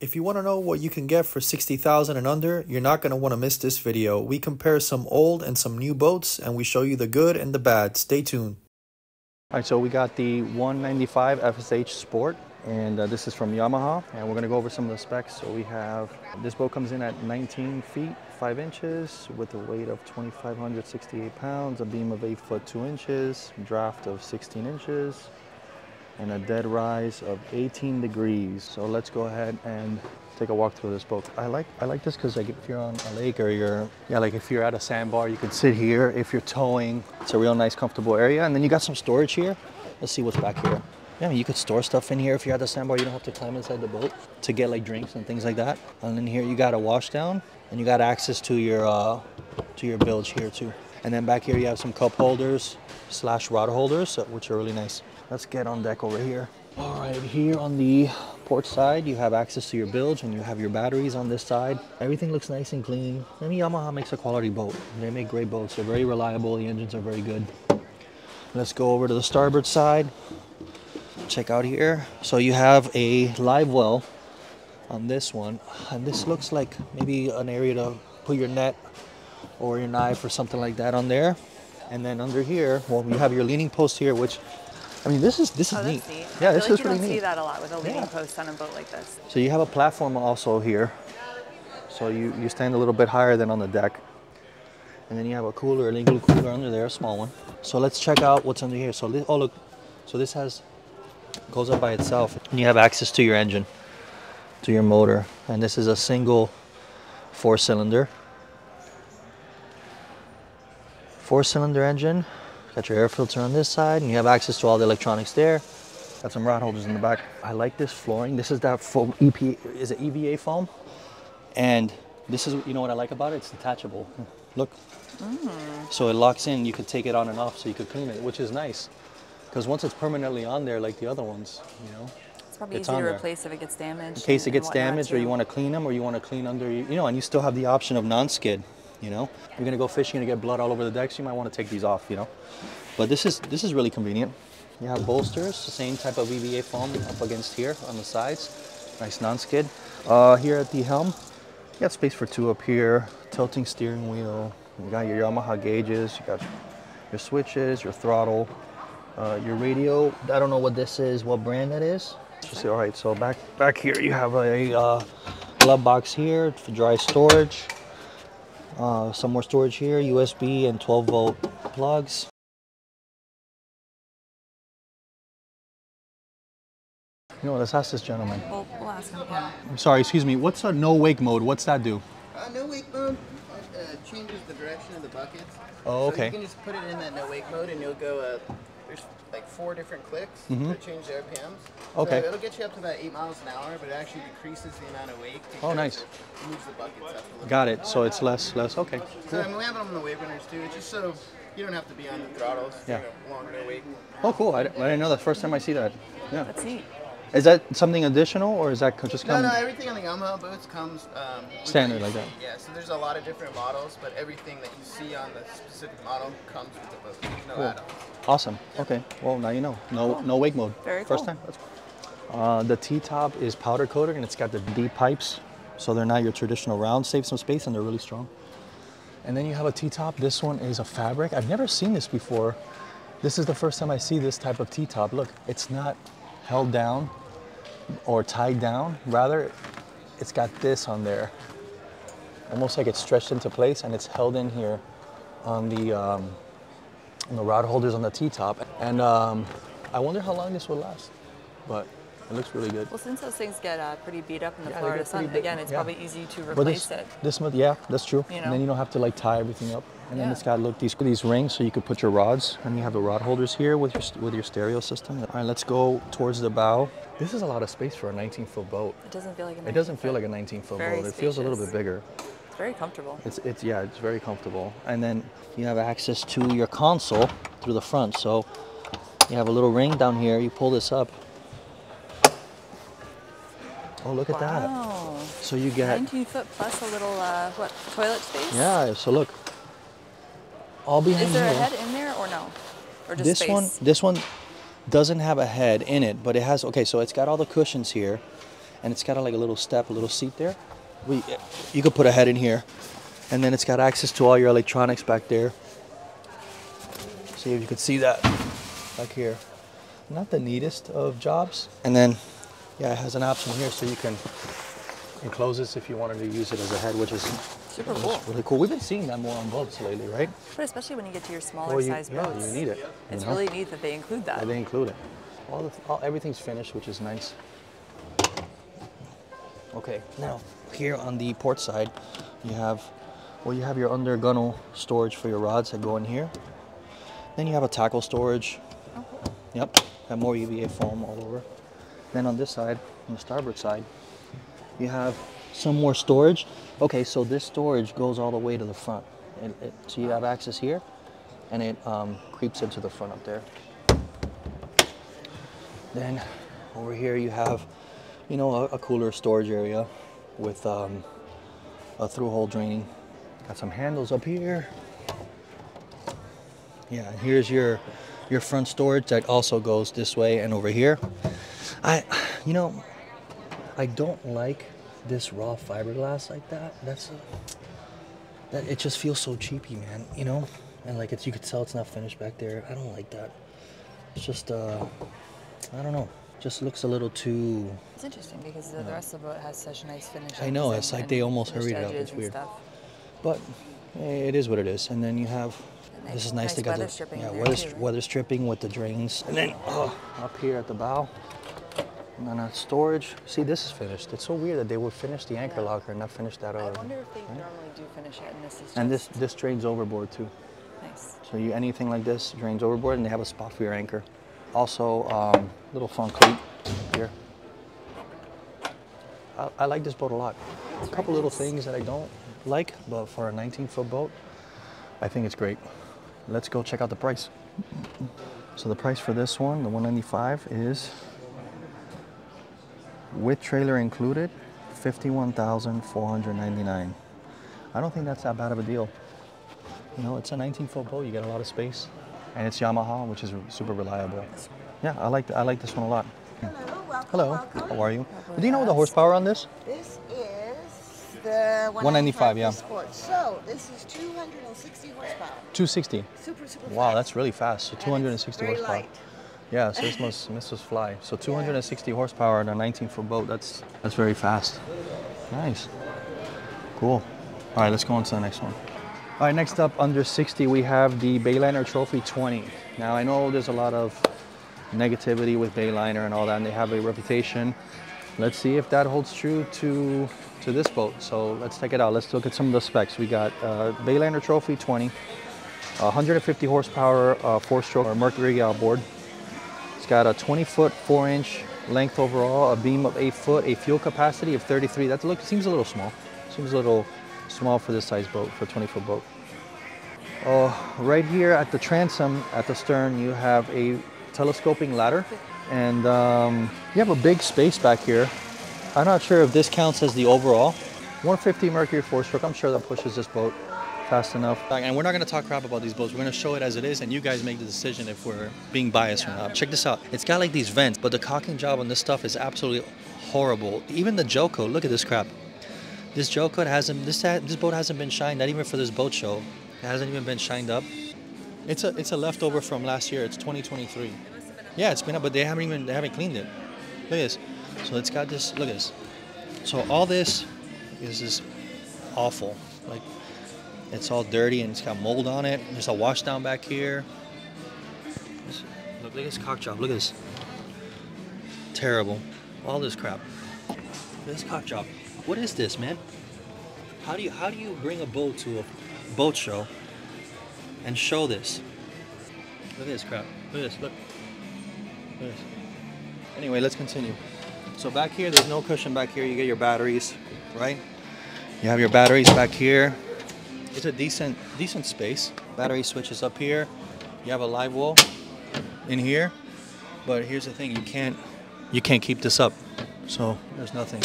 If you want to know what you can get for $60,000 and under, you're not going to want to miss this video. We compare some old and some new boats, and we show you the good and the bad. Stay tuned. All right, so we got the 195 FSH Sport, and this is from Yamaha, and we're going to go over some of the specs. So we have, this boat comes in at 19 feet 5 inches with a weight of 2,568 pounds, a beam of 8 foot 2 inches, draft of 16 inches, and a dead rise of 18 degrees. So let's go ahead and take a walk through this boat. I like this because like if you're on a lake or like if you're at a sandbar, you could sit here. If you're towing, it's a real nice comfortable area. And then you got some storage here. Let's see what's back here. Yeah, I mean, you could store stuff in here if you're at the sandbar. You don't have to climb inside the boat to get like drinks and things like that. And then here you got a wash down, and you got access to your bilge here too. And then back here you have some cup holders / rod holders, which are really nice. Let's get on deck over here. All right, here on the port side, you have access to your bilge and you have your batteries on this side. Everything looks nice and clean. I mean, Yamaha makes a quality boat. They make great boats. They're very reliable. The engines are very good. Let's go over to the starboard side. Check out here. So you have a live well on this one. And this looks like maybe an area to put your net or your knife or something like that on there. And then under here, well, you have your leaning post here, which, I mean, this is neat. Yeah, this is really neat. You don't see that a lot with a leaning post on a boat like this. So you have a platform also here. So you stand a little bit higher than on the deck. And then you have a cooler, a legal cooler under there, a small one. So let's check out what's under here. So this, oh look, so this goes up by itself. And you have access to your engine, to your motor. And this is a single 4-cylinder. 4-cylinder engine. Got your air filter on this side, and you have access to all the electronics there. Got some rod holders in the back. I like this flooring. This is that foam, is it EVA foam? And this is, you know what I like about it? It's detachable. Look. So it locks in. You could take it on and off so you could clean it, which is nice. Because once it's permanently on there, like the other ones, you know, it's probably easy to replace if it gets damaged. In case it gets damaged, or you want to clean them, or you want to clean under, you know, and you still have the option of non-skid. You know, you're gonna go fishing and get blood all over the decks. You might want to take these off, you know. But this is really convenient. You have bolsters, the same type of EVA foam up against here on the sides. Nice non-skid. Here at the helm, you got space for 2 up here. Tilting steering wheel. You got your Yamaha gauges. You got your switches, your throttle, your radio. I don't know what this is, what brand that is. See, all right, so back here you have a glove box here for dry storage. Some more storage here, USB and 12-volt plugs. You know, let's ask this gentleman. We'll ask him. Yeah. I'm sorry, excuse me. What's a no-wake mode? What's that do? No-wake mode changes the direction of the buckets. Oh, okay. So you can just put it in that no-wake mode, and you'll go. There's like 4 different clicks to change the RPMs. Okay. So it'll get you up to about 8 miles an hour, but it actually decreases the amount of wake. Oh, nice. It moves the buckets up a little Got it. So it's less. Okay. So I mean, we have it on the wave runners too. It's just so you don't have to be on the throttles. Yeah. Longer no wake. Oh, cool. I didn't know that. First time I see that. Yeah. That's neat. Is that something additional, or is that just No, everything on the Yamaha boats comes standard like that? Yeah, so there's a lot of different models, but everything that you see on the specific model comes with the boat. There's no add-ons. Awesome. Okay. Well, now you know. No wake mode. Very First cool. time. That's cool. The T-top is powder coated, and it's got the deep pipes, so they're not your traditional round. Save some space, and they're really strong. And then you have a T-top. This one is a fabric. I've never seen this before. This is the first time I see this type of T-top. Look, it's not held down or tied down. Rather, it's got this on there, almost like it's stretched into place, and it's held in here on the rod holders on the T-top. And I wonder how long this will last, but it looks really good. Well, since those things get pretty beat up in the Florida sun, again, it's probably easy to But replace it. Yeah, that's true. You know? And then you don't have to like tie everything up. And then it's got these rings, so you could put your rods, and you have the rod holders here with your stereo system. All right, let's go towards the bow. This is a lot of space for a 19-foot boat. It doesn't feel like a 19-foot. It doesn't feel like a 19-foot boat. It feels a little bit bigger. It's very comfortable. It's very comfortable. And then you have access to your console through the front. So you have a little ring down here. You pull this up. Oh, look at that. So you get 19-foot plus a little toilet space. Yeah. So look, all behind Is there here. a head in there or no? Or just space? This one doesn't have a head in it, but it has. Okay, so it's got all the cushions here, and it's got like a little step, a little seat there. You could put a head in here, and then it's got access to all your electronics back there. See if you could see that back here. Not the neatest of jobs. And then, yeah, it has an option here so you can enclose this if you wanted to use it as a head, which is super cool. Really cool. We've been seeing that more on boats lately, right? But especially when you get to your smaller size boats. Yeah, you need it. It's really neat that they include that. Yeah, they include it. Everything's finished, which is nice. Okay, now here on the port side, you have your under gunnel storage for your rods that go in here. Then you have a tackle storage. Oh, cool. Yep, have more EVA foam all over. Then on this side, on the starboard side, you have some more storage. Okay, so this storage goes all the way to the front. So you have access here, and it creeps into the front up there. Then over here you have, you know, a cooler storage area with a through-hole draining. Got some handles up here. Yeah, and here's your front storage that also goes this way and over here. I don't like this raw fiberglass like that. That it just feels so cheapy, man. You know, and like you could tell it's not finished back there. I don't like that. It's just I don't know. Just looks a little too. It's interesting because the rest of the boat has such a nice finish. I know, it's like they almost hurried it up. It's weird. But it is what it is. And then you have, this is nice. They got weather stripping with the drains. And then up here at the bow, and then storage. See, this is finished. It's so weird that they would finish the anchor locker and not finish that other. I wonder if they normally do finish it, and this is just... And this drains overboard too. Nice. So anything like this drains overboard, and they have a spot for your anchor. Also, little front cleat here. I like this boat a lot. A couple little things that I don't like, but for a 19-foot boat, I think it's great. Let's go check out the price. So the price for this one, the 195, is with trailer included, $51,499. I don't think that's that bad of a deal. You know, it's a 19-foot boat. You get a lot of space. And it's Yamaha, which is super reliable. Yeah, I like this one a lot. Hello, welcome. Hello, welcome. How are you? Do you know the horsepower on this? This is the 195, yeah. Sport. So this is 260 horsepower. 260. Super fast. Wow, that's really fast. So 260 very horsepower. light. Yeah, so this must fly. So 260 horsepower on a 19-foot boat. That's very fast. Nice. Cool. All right, let's go on to the next one. All right, next up, under 60, we have the Bayliner Trophy 20. Now, I know there's a lot of negativity with Bayliner and all that, and they have a reputation. Let's see if that holds true to this boat. So let's check it out. Let's look at some of the specs. We got Bayliner Trophy 20, 150 horsepower, 4-stroke Mercury outboard. It's got a 20-foot, 4-inch length overall, a beam of 8 foot, a fuel capacity of 33. That seems a little small. Seems a little small for this size boat, for a 20-foot boat. Right here at the transom, at the stern, you have a telescoping ladder, and you have a big space back here. I'm not sure if this counts as the overall. 150 Mercury 4-stroke, I'm sure that pushes this boat fast enough. And we're not gonna talk crap about these boats. We're gonna show it as it is, and you guys make the decision if we're being biased or not. Check this out. It's got like these vents, but the caulking job on this stuff is absolutely horrible. Even the gel coat, look at this crap. This gel coat this boat hasn't been shined, not even for this boat show. It hasn't even been shined up. It's a leftover from last year. It's 2023. Yeah, it's been up, but they haven't cleaned it. Look at this. So it's got this. Look at this. So all this is just awful. Like, it's all dirty and it's got mold on it. There's a wash down back here. Look at this cock job. Look at this. Terrible. All this crap. Look at this cock job. What is this, man? How do you bring a boat to a boat show and show this? Look at this crap. Look at this. Look. Look at this. Anyway, let's continue. So back here, there's no cushion back here. You get your batteries, right? You have your batteries back here. It's a decent space. Battery switches up here. You have a live well in here. But here's the thing, you can't keep this up. So there's nothing.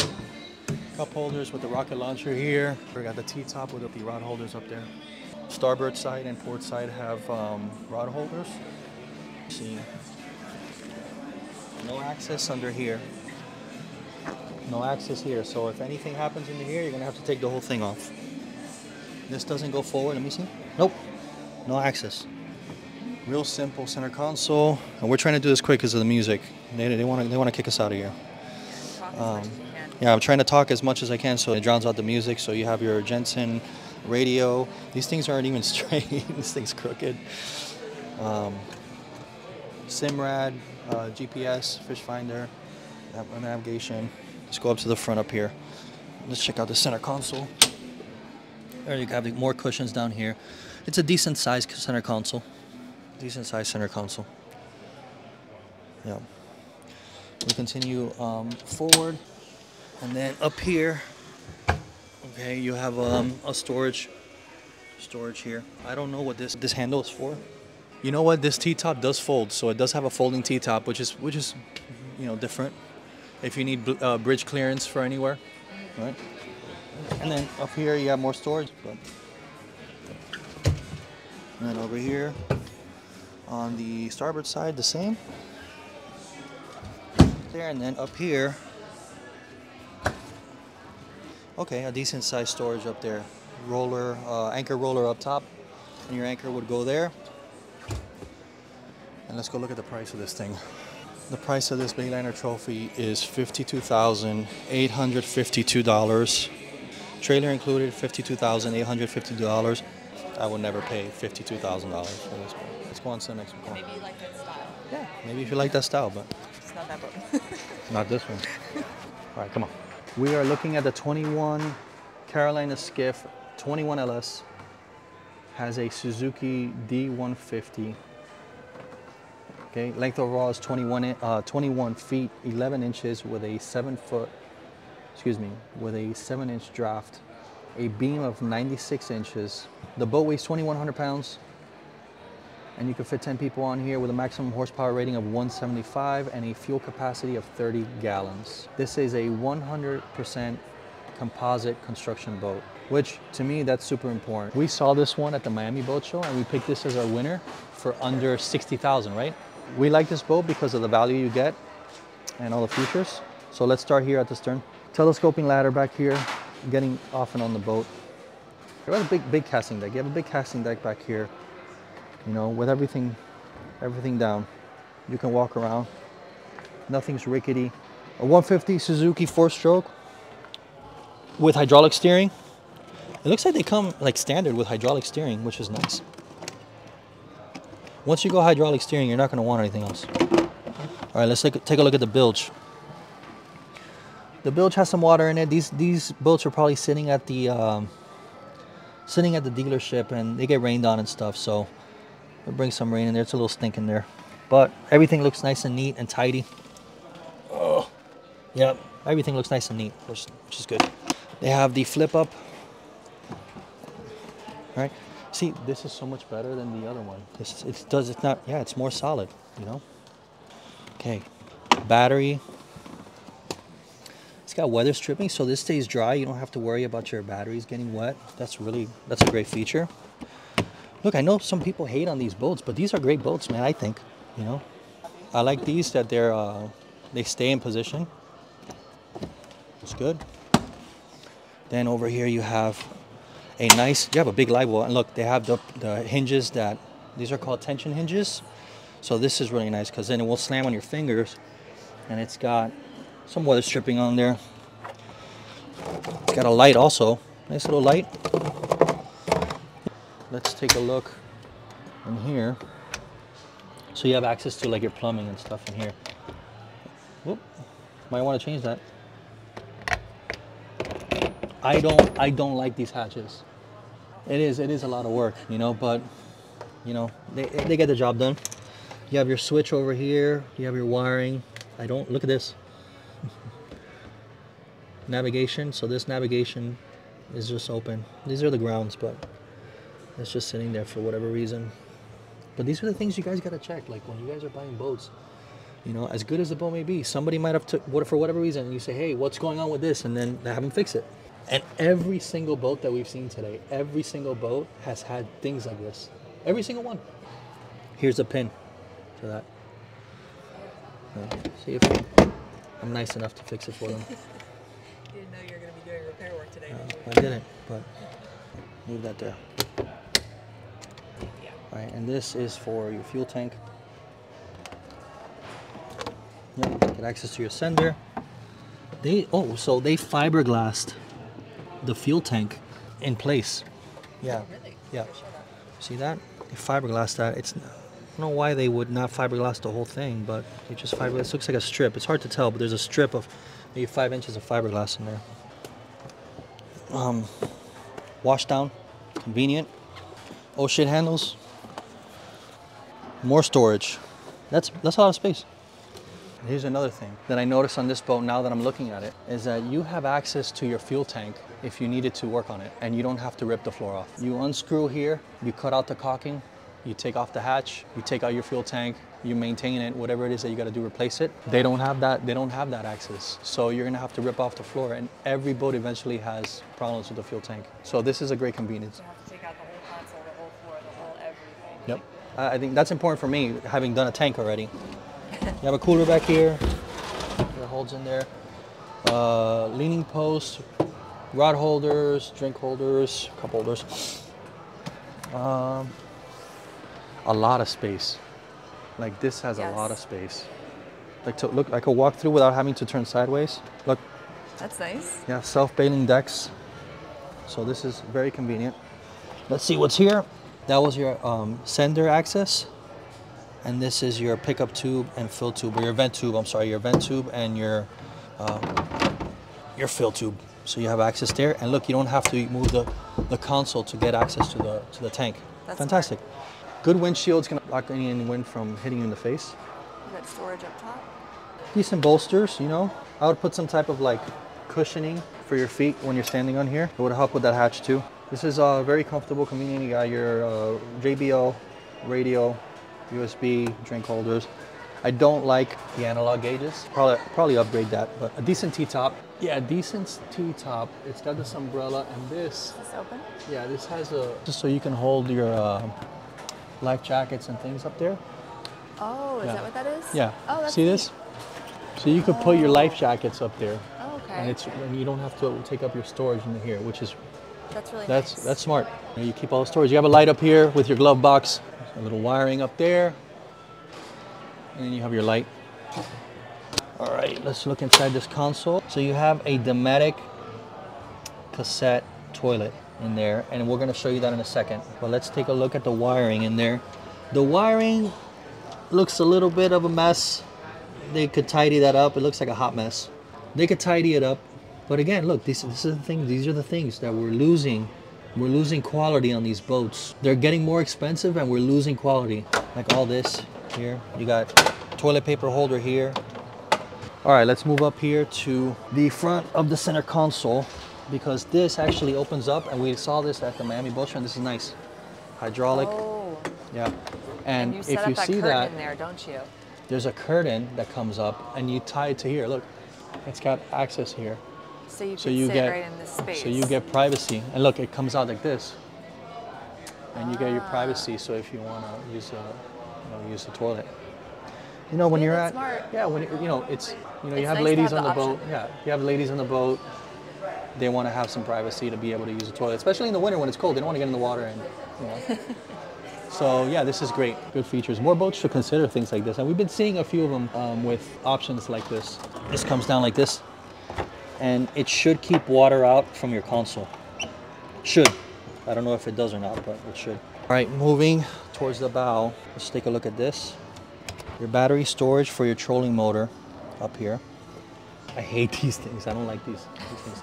Cup holders with the rocket launcher here. We got the T-top with the rod holders up there. Starboard side and port side have rod holders. See, no access under here. No access here. So if anything happens in here, you're gonna have to take the whole thing off. This doesn't go forward. Let me see. Nope. No access. Real simple center console. And we're trying to do this quick because of the music. They want to kick us out of here. Yeah, I'm trying to talk as much as I can so it drowns out the music. So you have your Jensen radio. These things aren't even straight. This thing's crooked. Simrad, GPS, fish finder, navigation. Let's go up to the front up here. Let's check out the center console. There you have more cushions down here. It's a decent sized center console. Decent sized center console. Yeah. We continue forward, and then up here, okay, you have a storage here. I don't know what this handle is for. You know what? This T-top does fold, so it does have a folding T-top, which is different. If you need bridge clearance for anywhere, right? And then up here you have more storage. And then over here on the starboard side, the same. There, and then up here, okay, a decent sized storage up there. Roller, anchor roller up top, and your anchor would go there. And let's go look at the price of this thing. The price of this Bayliner Trophy is $52,852. Trailer included, $52,852. I would never pay $52,000 for this boat. Let's go on to the next one. Maybe you like that style. Yeah, maybe if you like that style, but It's not that boat. not this one. All right, come on. We are looking at the 21 Carolina Skiff 21 LS. Has a Suzuki D150. Okay, length overall is 21 feet 11 inches with a 7-inch draft, a beam of 96 inches. The boat weighs 2,100 pounds, and you can fit 10 people on here with a maximum horsepower rating of 175 and a fuel capacity of 30 gallons. This is a 100% composite construction boat, which to me, that's super important. We saw this one at the Miami Boat Show, and we picked this as our winner for under 60,000, right? We like this boat because of the value you get and all the features. So let's start here at the stern. Telescoping ladder back here, getting off and on the boat. You have a big casting deck. You have a big casting deck back here, you know, with everything down. You can walk around. Nothing's rickety. A 150 Suzuki 4-stroke with hydraulic steering. It looks like they come like standard with hydraulic steering, which is nice. Once you go hydraulic steering, you're not going to want anything else. All right, let's take a look at the bilge. The bilge has some water in it. These boats are probably sitting at the dealership, and they get rained on and stuff. So it brings some rain in there. It's a little stink in there, but everything looks nice and neat and tidy. Oh, yeah, everything looks nice and neat, which is good. They have the flip up. All right. See, this is so much better than the other one. It's more solid, you know? Okay, battery. It's got weather stripping, so this stays dry. You don't have to worry about your batteries getting wet. That's a great feature. Look, I know some people hate on these boats, but these are great boats, man, I think, you know? I like these that they stay in position. It's good. Then over here you have you have a big live well, and look, they have the hinges these are called tension hinges. So this is really nice because then it will slam on your fingers, and it's got some weather stripping on there. It's got a light also, nice little light. Let's take a look in here. So you have access to like your plumbing and stuff in here. Whoop, might want to change that. I don't like these hatches. It is a lot of work, you know, but you know, they get the job done. You have your switch over here, you have your wiring. Look at this. Navigation, so this navigation is just open. These are the grounds, but it's just sitting there for whatever reason. But these are the things you guys gotta check, like when you guys are buying boats. You know, as good as the boat may be, somebody might have for whatever reason, and you say, hey, what's going on with this? And then they have them fix it. And every single boat that we've seen today, every single boat has had things like this. Every single one. Here's a pin to that. See if I'm nice enough to fix it for them. You didn't know you were going to be doing repair work today, did you? I didn't, but leave that there. Yeah. All right, and this is for your fuel tank. Yep, get access to your sender. So they fiberglassed the fuel tank in place. Yeah. Oh, really? Yeah. Show that. See that? They fiberglassed that. I don't know why they would not fiberglass the whole thing, but they just fiberglass. It looks like a strip. It's hard to tell, but there's a strip of maybe 5 inches of fiberglass in there. Wash down, convenient. Oh shit handles. More storage. That's a lot of space. Here's another thing that I noticed on this boat now that I'm looking at it, is that you have access to your fuel tank if you needed to work on it, and you don't have to rip the floor off. You unscrew here, you cut out the caulking, you take off the hatch, you take out your fuel tank, you maintain it, whatever it is that you gotta do, replace it. They don't have that access. So you're gonna have to rip off the floor, and every boat eventually has problems with the fuel tank. So this is a great convenience. You have to take out the whole console, the whole floor, the whole everything. Yep. I think that's important for me, having done a tank already. You have a cooler back here, that holds in there. Leaning post, rod holders, drink holders, cup holders. A lot of space. Like this has a lot of space. Like look, I could walk through without having to turn sideways. Look. That's nice. Yeah, self-bailing decks. So this is very convenient. Let's see what's here. That was your sender access. And this is your pickup tube and fill tube, or your vent tube, I'm sorry, your vent tube and your fill tube. So you have access there. And look, you don't have to move the console to get access to the tank. That's fantastic. Smart. Good windshield's gonna block any wind from hitting you in the face. You got storage up top. Decent bolsters, you know. I would put some type of like cushioning for your feet when you're standing on here. It would help with that hatch too. This is very comfortable, convenient. You got your JBL radio, USB, drink holders. I don't like the analog gauges. Probably upgrade that, but a decent T-top. Yeah, a decent T-top. It's got this umbrella and this. Is this open? Yeah, this has just so you can hold your life jackets and things up there. Oh, is that what that is? Yeah. Oh, that's See this? So you could put your life jackets up there. Oh, okay. And you don't have to take up your storage in here, which is that's really nice. That's smart. You keep all the storage. You have a light up here with your glove box. A little wiring up there, and then you have your light. All right, let's look inside this console. So you have a Dometic cassette toilet in there, and we're gonna show you that in a second. But let's take a look at the wiring in there. The wiring looks a little bit of a mess. They could tidy that up. It looks like a hot mess. They could tidy it up, but again, look, this is the thing. These are the things that we're losing. We're losing quality on these boats. They're getting more expensive and we're losing quality. Like all this here. You got toilet paper holder here. All right, let's move up here to the front of the center console, because this actually opens up, and we saw this at the Miami Boat Show, and this is nice. Hydraulic. Oh. Yeah. And you if set you up that see curtain that, in there, don't you? there's a curtain that comes up and you tie it to here. Look, it's got access here. So you can sit get, right in this space. So you get privacy. And look, it comes out like this. And you get your privacy, so if you want to use the toilet. You know, when you're at, smart. yeah, when you know, it's, you know, you It's have nice ladies to have on the the boat. Yeah, you have ladies on the boat. They want to have some privacy to be able to use the toilet, especially in the winter when it's cold. They don't want to get in the water and, you know. So yeah, this is great. Good features. More boats should consider things like this, and we've been seeing a few of them with options like this. This comes down like this, and it should keep water out from your console. Should. I don't know if it does or not, but it should. All right, moving towards the bow. Let's take a look at this. Your battery storage for your trolling motor up here. I hate these things. I don't like these things.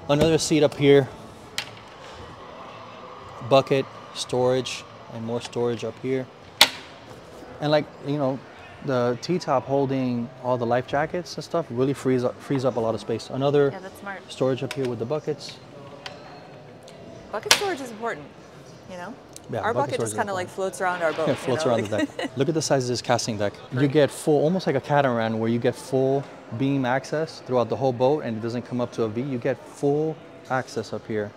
Another seat up here. Bucket, storage, and more storage up here. And like, you know, the T-top holding all the life jackets and stuff really frees up a lot of space. Another that's smart. storage up here with the buckets. Bucket storage is important, you know? Yeah, our bucket just kind of like floats around our boat. Yeah, floats around the deck. Look at the size of this casting deck. Great. You get full, almost like a catamaran, where you get full beam access throughout the whole boat, and it doesn't come up to a V. You get full access up here.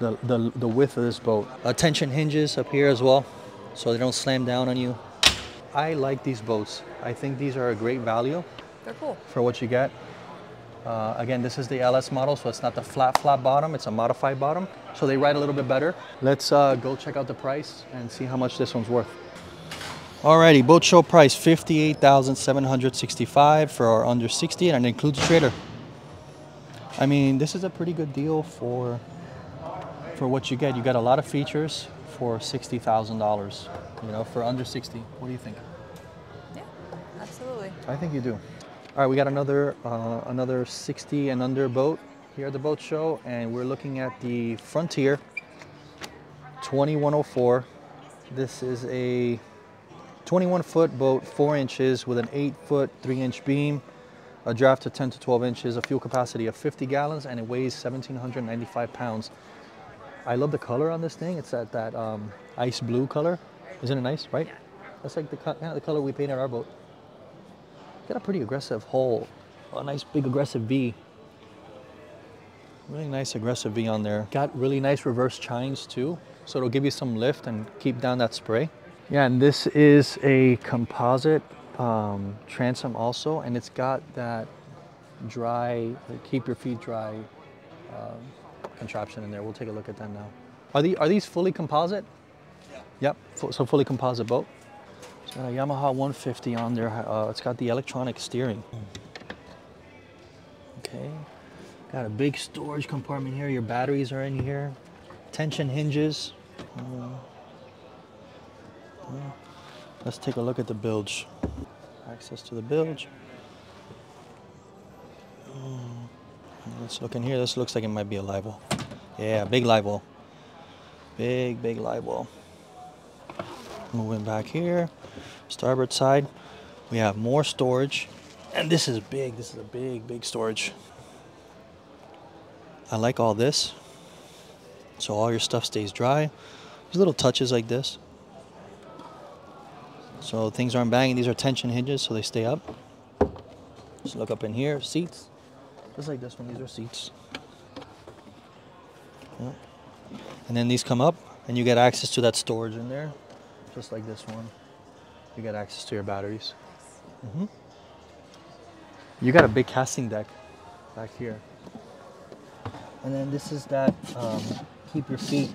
The width of this boat. Tension hinges up here as well, so they don't slam down on you. I like these boats. I think these are a great value. They're cool. For what you get. Again, this is the LS model, so it's not the flat bottom, it's a modified bottom. So they ride a little bit better. Let's go check out the price and see how much this one's worth. Alrighty, boat show price, $58,765 for our under 60, and it includes a trailer. I mean, this is a pretty good deal for what you get. You got a lot of features for $60,000, you know, for under 60. What do you think? Yeah, absolutely. I think you do. All right, we got another 60 and under boat here at the boat show, and we're looking at the Frontier 2104. This is a 21-foot boat, 4 inches with an 8-foot, 3-inch beam, a draft of 10 to 12 inches, a fuel capacity of 50 gallons, and it weighs 1,795 pounds. I love the color on this thing. It's that ice blue color. Isn't it nice, right? Yeah. That's like the color we painted our boat. Got a pretty aggressive hull, a nice big aggressive V. Really nice aggressive V on there. Got really nice reverse chines too, so it'll give you some lift and keep down that spray. Yeah, and this is a composite transom also, and it's got that dry, keep your feet dry contraption in there. We'll take a look at them now. Are these fully composite? Yeah. Yep, so fully composite boat. It's got a Yamaha 150 on there. It's got the electronic steering. Okay, got a big storage compartment here. Your batteries are in here. Tension hinges. Let's take a look at the bilge. Access to the bilge. Let's look in here. This looks like it might be a live well. Yeah, big live well. Big live well. Moving back here. Starboard side. We have more storage. And this is big. This is a big storage. I like all this. So all your stuff stays dry. There's little touches like this. So things aren't banging. These are tension hinges, so they stay up. Just look up in here. Seats. Just like this one. These are seats. Yeah. And then these come up, and you get access to that storage in there. Just like this one. You get access to your batteries. You got a big casting deck back here. And then this is that keep your feet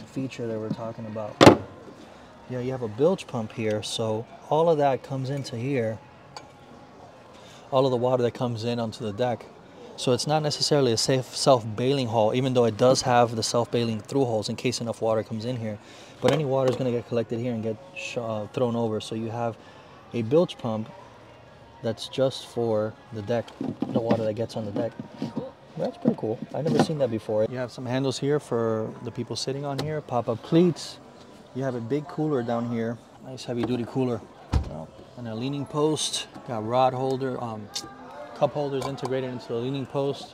feature that we're talking about. Yeah, you have a bilge pump here, so all of that comes into here. All of the water that comes in onto the deck. So it's not necessarily a safe self-bailing hull, even though it does have the self-bailing through holes in case enough water comes in here. But any water is going to get collected here and get thrown over. So you have a bilge pump that's just for the deck, the water that gets on the deck. Cool. That's pretty cool. I've never seen that before. You have some handles here for the people sitting on here, pop-up cleats. You have a big cooler down here, nice heavy-duty cooler. And a leaning post, got rod holder, cup holders integrated into the leaning post.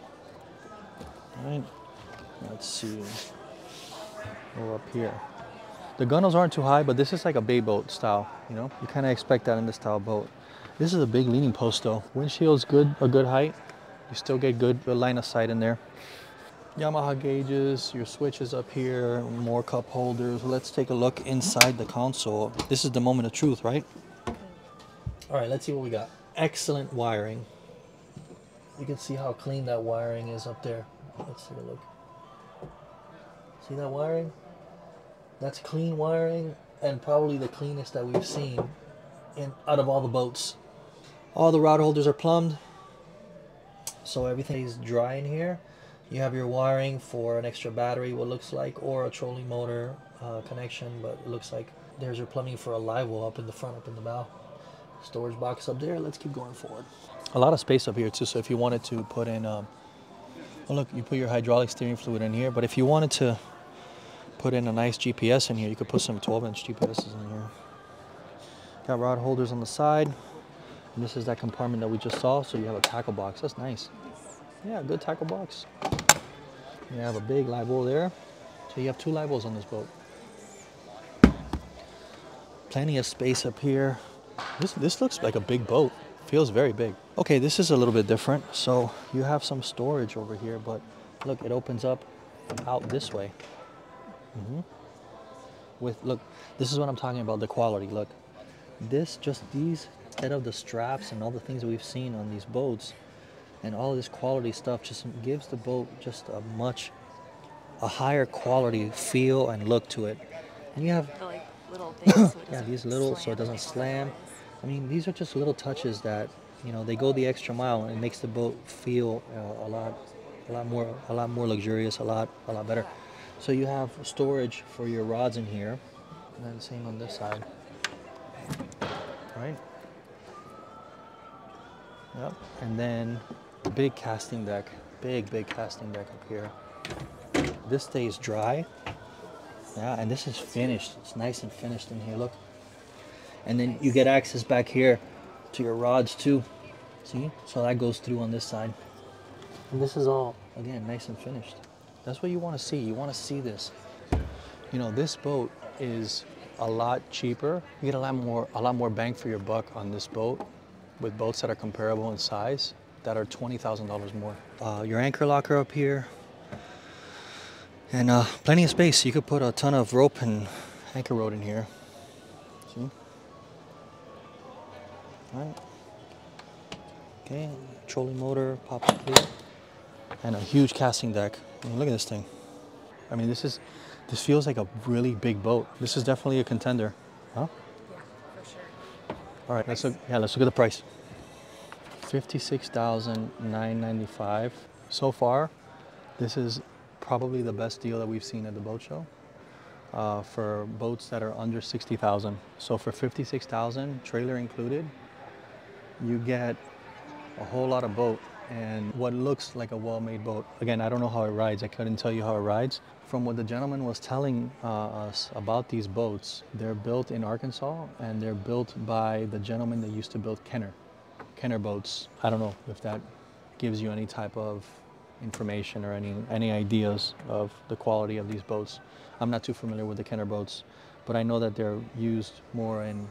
All right, let's see. Go up here. The gunnels aren't too high, but this is like a bay boat style, you know? You kind of expect that in this style boat. This is a big leaning post though. Windshield's good, a good height. You still get good line of sight in there. Yamaha gauges, your switches up here, more cup holders. Let's take a look inside the console. This is the moment of truth, right? All right, let's see what we got. Excellent wiring. You can see how clean that wiring is up there. Let's take a look. See that wiring? That's clean wiring, and probably the cleanest that we've seen out of all the boats. All the rod holders are plumbed, so everything is dry in here. You have your wiring for an extra battery, what looks like, or a trolling motor connection, but it looks like there's your plumbing for a live well up in the front, up in the bow. Storage box up there. Let's keep going forward. A lot of space up here too, so if you wanted to put in, oh look, you put your hydraulic steering fluid in here, but if you wanted to put in a nice GPS in here, you could put some 12-inch GPSs in here. Got rod holders on the side. And this is that compartment that we just saw, so you have a tackle box. That's nice. Yeah, good tackle box. You have a big live well there. So you have 2 live wells on this boat. Plenty of space up here. This looks like a big boat. Feels very big. Okay, this is a little bit different. So you have some storage over here, but look, it opens up out this way. Look, this is what I'm talking about, the quality. Look, these, instead of the straps and all the things that we've seen on these boats, and all this quality stuff just gives the boat just a higher quality feel and look to it. And you have The like little things. So it yeah, doesn't these little, so slam it doesn't like slam. otherwise. I mean, these are just little touches that, you know, they go the extra mile and it makes the boat feel a lot more luxurious, a lot better. So you have storage for your rods in here, and then same on this side, right? Yep. And then big casting deck, big casting deck up here. This stays dry. Yeah, and this is finished. It's nice and finished in here. Look. And then you get access back here to your rods too. See? So that goes through on this side. And this is all, again, nice and finished. That's what you want to see. You want to see this. You know, this boat is a lot cheaper. You get a lot more bang for your buck on this boat with boats that are comparable in size that are $20,000 more. Your anchor locker up here. And plenty of space. You could put a ton of rope and anchor rod in here. See? All right. Okay, trolling motor, pop up plate, and a huge casting deck. I mean, look at this thing. I mean, this feels like a really big boat. This is definitely a contender, huh? Yeah, for sure. All right, let's look at the price. $56,995. So far, this is probably the best deal that we've seen at the boat show for boats that are under 60,000. So for 56,000, trailer included, you get a whole lot of boat and what looks like a well-made boat. Again, I don't know how it rides. I couldn't tell you how it rides. From what the gentleman was telling us about these boats, they're built in Arkansas and they're built by the gentleman that used to build Kenner boats. I don't know if that gives you any type of information or any ideas of the quality of these boats. I'm not too familiar with the Kenner boats, but I know that they're used more in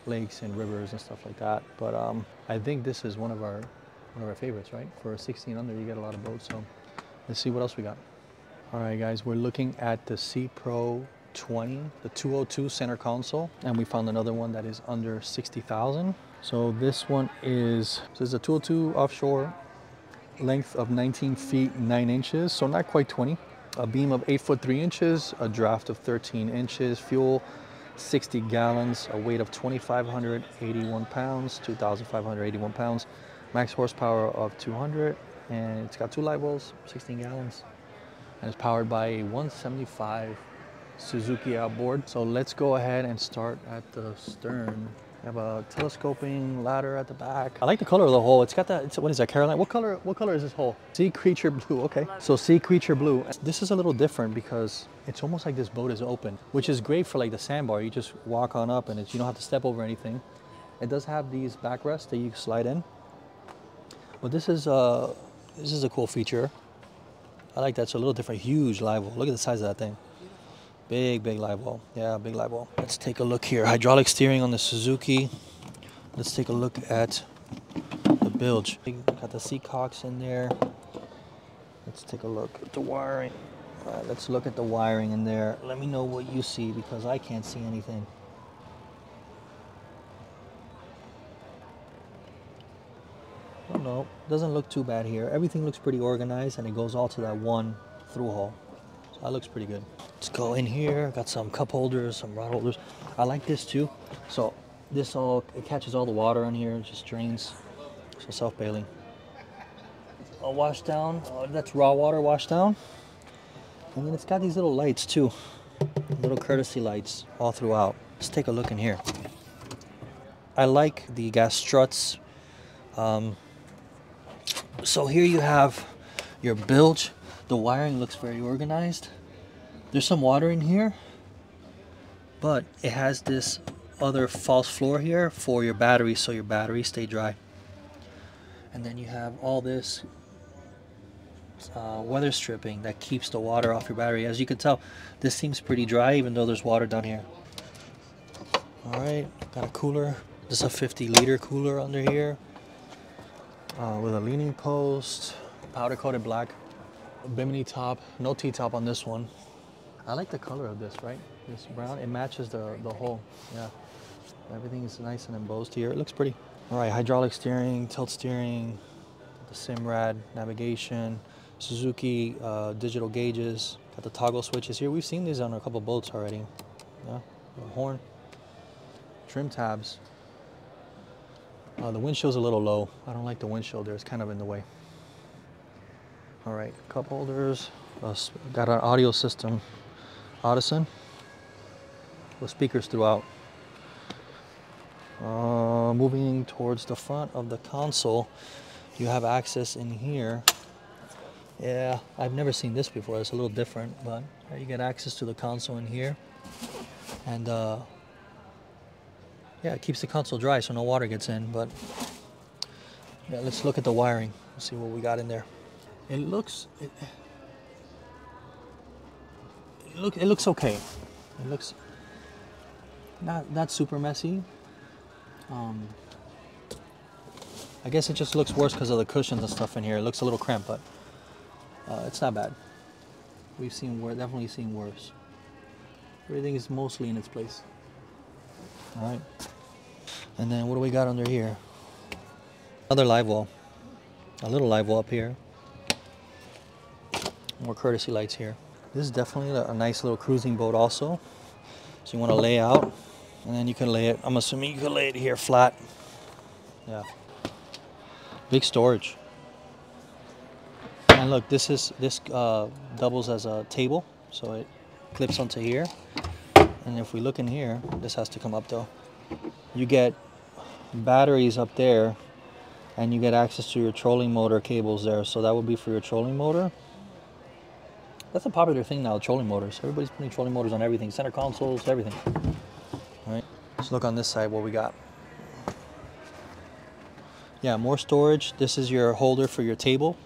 lakes and rivers and stuff like that. But I think this is one of our favorites, right? For 16 under, you get a lot of boats. So let's see what else we got. All right, guys, we're looking at the Seapro 20, the 202 center console, and we found another one that is under 60,000. So this one is a 202 offshore, length of 19 feet 9 inches, so not quite 20. A beam of 8 foot 3 inches, a draft of 13 inches, fuel 60 gallons, a weight of 2,581 pounds, 2,581 pounds, max horsepower of 200, and it's got 2 live wells, 16 gallons, and it's powered by a 175 Suzuki outboard. So let's go ahead and start at the stern. We have a telescoping ladder at the back. I like the color of the hull. It's got that, what is that, Caroline? What color is this hull? Sea Creature Blue, okay. So Sea Creature Blue. This is a little different because it's almost like this boat is open, which is great for like the sandbar. You just walk on up and you don't have to step over anything. It does have these backrests that you can slide in. But this is a cool feature. I like that. It's a little different, huge live well. Look at the size of that thing. Big live well. Yeah, big live well. Let's take a look here. Hydraulic steering on the Suzuki. Let's take a look at the bilge. Got the seatcocks in there. Let's take a look at the wiring. All right, let's look at the wiring in there. Let me know what you see because I can't see anything. Oh no, doesn't look too bad here. Everything looks pretty organized and it goes all to that one through hole. So that looks pretty good. Let's go in here. Got some cup holders, some rod holders. I like this too. So this it catches all the water in here. It just drains. So self-bailing. A wash down. That's raw water wash down. And then it's got these little lights too. Little courtesy lights all throughout. Let's take a look in here. I like the gas struts. So here you have your bilge. The wiring looks very organized. There's some water in here, but it has this other false floor here for your batteries, so your batteries stay dry. And then you have all this weather stripping that keeps the water off your battery. As you can tell, this seems pretty dry even though there's water down here. All right, got a cooler. This is a 50-liter cooler under here with a leaning post, powder coated black, bimini top, no T-top on this one. I like the color of this, right? This brown, it matches the hull. Yeah, everything is nice and embossed here. It looks pretty. All right, hydraulic steering, tilt steering, the the Simrad navigation, Suzuki digital gauges. Got the toggle switches here. We've seen these on a couple boats already. Yeah, the horn, trim tabs. The windshield's a little low. I don't like the windshield there. It's kind of in the way. All right, cup holders. Got an audio system, Audison, with speakers throughout. Moving towards the front of the console, you have access in here. Yeah, I've never seen this before. It's a little different, but you get access to the console in here. And yeah, it keeps the console dry so no water gets in. But yeah, let's look at the wiring. Let's see what we got in there. It looks okay. It looks not super messy. I guess it just looks worse because of the cushions and stuff in here. It looks a little cramped, but it's not bad. We've seen definitely seen worse. Everything is mostly in its place. All right. And then what do we got under here? Another live well. A little live well up here. More courtesy lights here. This is definitely a nice little cruising boat also. So you want to lay out, and then you can lay it, I'm assuming you can lay it here flat. Yeah. Big storage. And look, this doubles as a table, so it clips onto here. And if we look in here, this has to come up though. You get batteries up there, and you get access to your trolling motor cables there. So that would be for your trolling motor. That's a popular thing now, trolling motors. Everybody's putting trolling motors on everything, center consoles, everything. All right, let's look on this side what we got. Yeah, more storage. This is your holder for your table.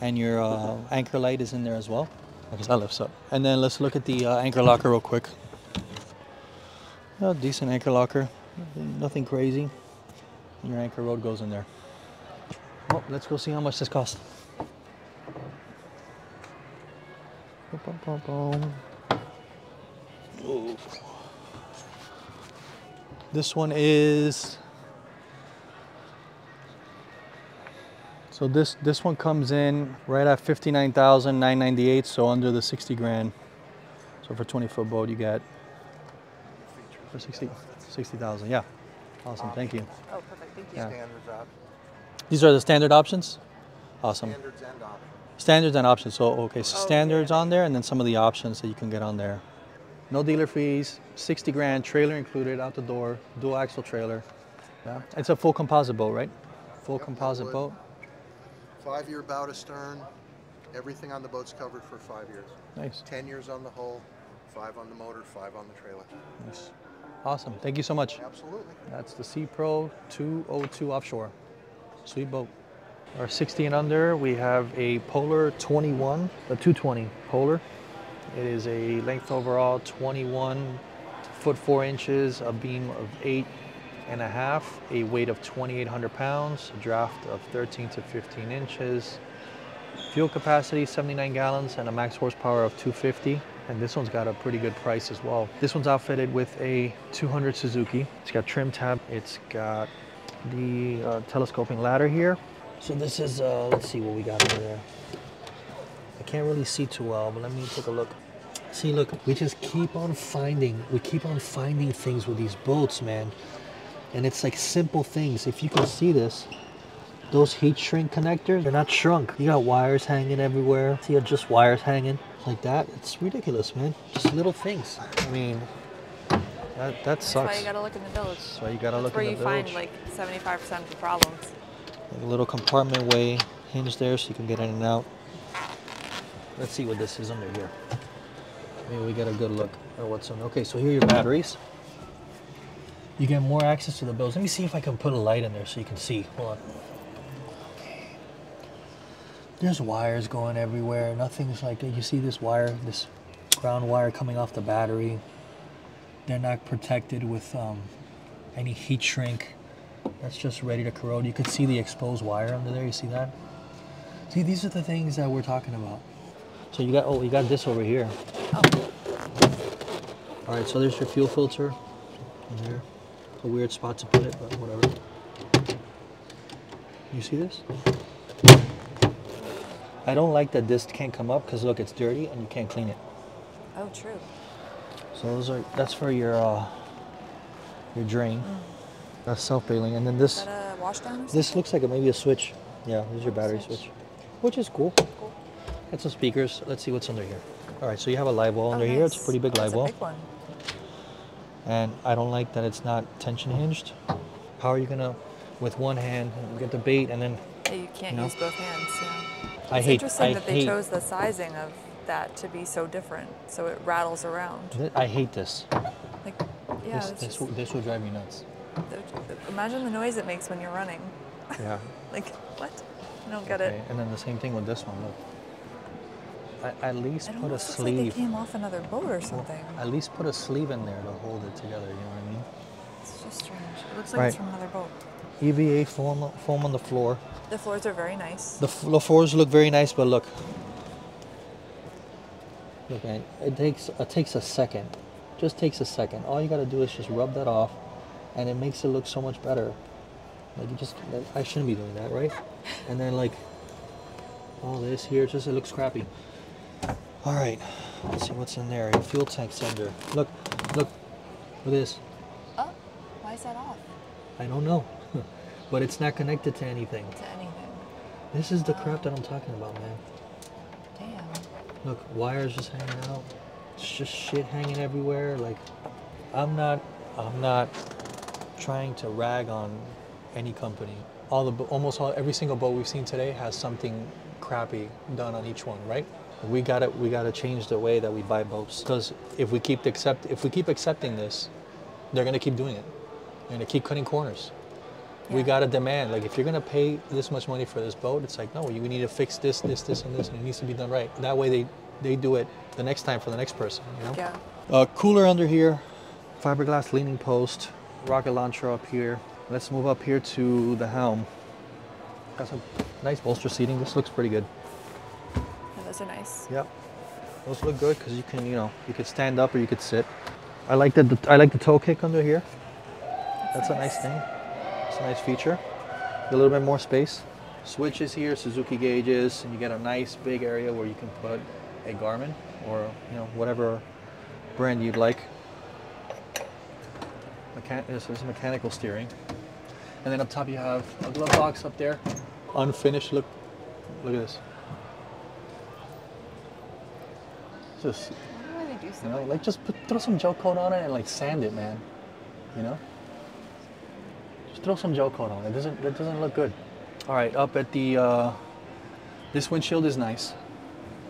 And your anchor light is in there as well. I guess that lifts up. And then let's look at the anchor locker real quick. Decent anchor locker, nothing crazy. And your anchor rod goes in there. Well, let's go see how much this costs. Ooh. This one is, so this one comes in right at $59,998, so under the 60 grand. So for 20-foot boat you get for 60,000. Yeah, awesome. Thank you. Oh, perfect. Thank you. Yeah. Standards option. These are the standard options. Awesome. Standards and options. Standards and options. So okay, so Oh, standards yeah. on there, and then some of the options that you can get on there. No dealer fees, 60 grand, trailer included, out the door, dual axle trailer. Yeah, it's a full composite boat, right? Full composite boat. 5-year bow to stern. Everything on the boat's covered for 5 years. Nice. 10 years on the hull, 5 on the motor, 5 on the trailer. Nice. Awesome. Thank you so much. Absolutely. That's the Seapro 202 offshore. Sweet boat. Our 60 and under, we have a Polar 21, a 220 Polar. It is a length overall 21 foot 4 inches, a beam of 8.5, a weight of 2,800 pounds, a draft of 13 to 15 inches, fuel capacity 79 gallons, and a max horsepower of 250. And this one's got a pretty good price as well. This one's outfitted with a 200 Suzuki. It's got trim tab. It's got the telescoping ladder here. So this is, let's see what we got over there. I can't really see too well, but let me take a look. See, look, we just keep on finding things with these boats, man. And it's like simple things. If you can see this, those heat shrink connectors, they're not shrunk. You got wires hanging everywhere. See, just wires hanging like that. It's ridiculous, man. Just little things. I mean, that sucks. That's why you gotta look in the village. That's why you gotta look in the village. That's where you find like 75% of the problems. Like a little compartment way hinge there so you can get in and out. Let's see what this is under here. Maybe we get a good look at what's on. Okay, so here are your batteries. You get more access to the bills. Let me see if I can put a light in there so you can see. Hold on. Okay. There's wires going everywhere. Nothing's like, you see this wire, this ground wire coming off the battery. They're not protected with any heat shrink. That's just ready to corrode. You could see the exposed wire under there. You see that? See, these are the things that we're talking about. So you got this over here. Oh. All right, so there's your fuel filter in there. A weird spot to put it, but whatever. You see this? I don't like that this can't come up because look, it's dirty and you can't clean it. Oh, true. So that's for your drain. That's self-bailing, and then this. Is that a wash down or something? This looks like maybe a switch. Yeah, this is your battery switch, which is cool. Cool. Got some speakers. Let's see what's under here. All right, so you have a live well under nice. here. It's a pretty big live well. It's a big one. And I don't like that it's not tension hinged. How are you gonna, with one hand, get the bait and then? Yeah, you can't use both hands. Yeah. I It's hate. interesting that they chose the sizing of that to be so different, so it rattles around. I hate this. Like, yeah, This will drive me nuts. Imagine the noise it makes when you're running. Yeah. Like, what? I don't get it. And then the same thing with this one. Look. At least put a sleeve. Like they came off another boat or something. Well, at least put a sleeve in there to hold it together. You know what I mean? It's just strange. It looks like it's from another boat. EVA foam on the floor. The floors are very nice. The floors look very nice, but look. Look, man, it takes a second. Just takes a second. All you gotta do is just rub that off, and it makes it look so much better. Like I shouldn't be doing that, right? And then like all this here, it looks crappy. All right, let's see what's in there. Your fuel tank's under. Look at this. Oh, why is that off? I don't know, but it's not connected to anything. To anything. This is the crap that I'm talking about, man. Damn. Look, wires just hanging out. It's just shit hanging everywhere. Like, I'm not trying to rag on any company. Almost every single boat we've seen today has something crappy done on each one, right? We gotta change the way that we buy boats, because if we keep accepting this, they're gonna keep doing it. They're gonna keep cutting corners. Yeah. We gotta demand, like, if you're gonna pay this much money for this boat, it's like, no, you need to fix this, and this, and it needs to be done right. That way they do it the next time for the next person, you know? Yeah. Cooler under here, fiberglass leaning post, rocket launcher up here. Let's move up here to the helm. Got some nice bolster seating. This looks pretty good. Yeah, those are nice. Yep. Those look good because you can, you could stand up or you could sit. I like the toe kick under here. That's nice. A nice thing. It's a nice feature. A little bit more space. Switches here, Suzuki gauges, and you get a nice big area where you can put a Garmin or whatever brand you'd like. This is mechanical steering, and then up top you have a glove box up there, unfinished. Look at this. Just why do they do so? Like just throw some gel coat on it and like sand it, man. Just throw some gel coat on it. It doesn't look good. All right, up at the this windshield is nice.